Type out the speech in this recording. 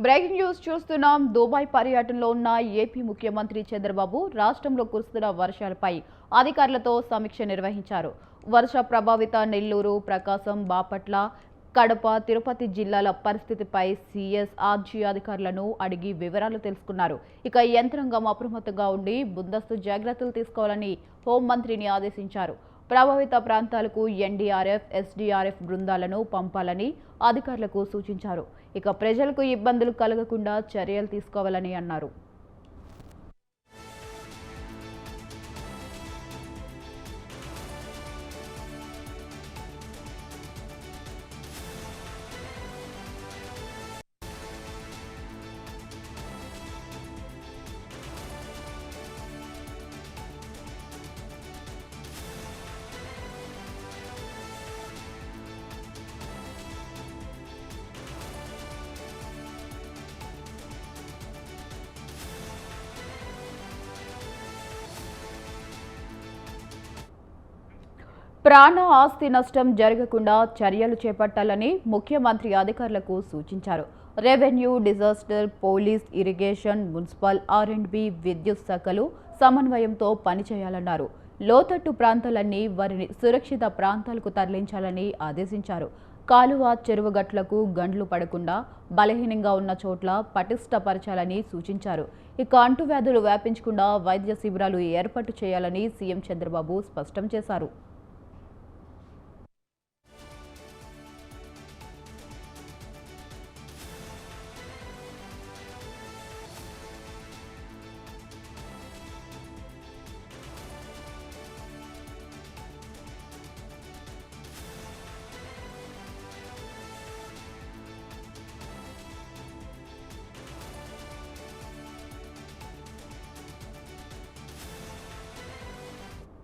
Breaking news చూస్తున్నాం. Dubai పర్యటనలో ఉన్న ఏపీ ముఖ్యమంత్రి చంద్రబాబు రాష్ట్రంలో కురుస్తున్న వర్షాలపై అధికారులతో సమీక్ష నిర్వహించారు. వర్ష ప్రభావిత నెల్లూరు, ప్రకాశం, బాపట్ల, కడప, తిరుపతి జిల్లాల పరిస్థితిపై సీఎస్ ఆర్జీ అధికారులను అడిగి వివరాలు తెలుసుకున్నారు. ఇక యంత్రాంగం అప్రమత్తంగా ఉండి ముందస్తు జాగ్రత్తలు తీసుకోవాలని హోంమంత్రిని ఆదేశించారు. ప్రభావిత ప్రాంతాలకు ఎన్డీఆర్ఎఫ్, ఎస్డీఆర్ఎఫ్ బృందాలను పంపాలని అధికారులకు సూచించారు. ఇక ప్రజలకు ఇబ్బందులు కలగకుండా చర్యలు తీసుకోవాలని అన్నారు. ప్రాణ ఆస్తి నష్టం జరగకుండా చర్యలు చేపట్టాలని ముఖ్యమంత్రి అధికారులకు సూచించారు. Revenue, disaster, police, irrigation, municipal, R&B, విద్యుత్ శాఖలు సమన్వయంతో పనిచేయాలన్నారు. లోతట్టు ప్రాంతాలన్నీ వారిని సురక్షిత ప్రాంతాలకు తరలించాలని ఆదేశించారు. కాలువ, చెరువు గట్లకు గండ్లు పడకుండా బలహీనంగా ఉన్న చోట్ల పటిష్టపరచాలని సూచించారు. ఇక అంటువ్యాధులు వ్యాపించకుండా వైద్య శిబిరాలు ఏర్పాటు చేయాలని సీఎం చంద్రబాబు స్పష్టం చేశారు.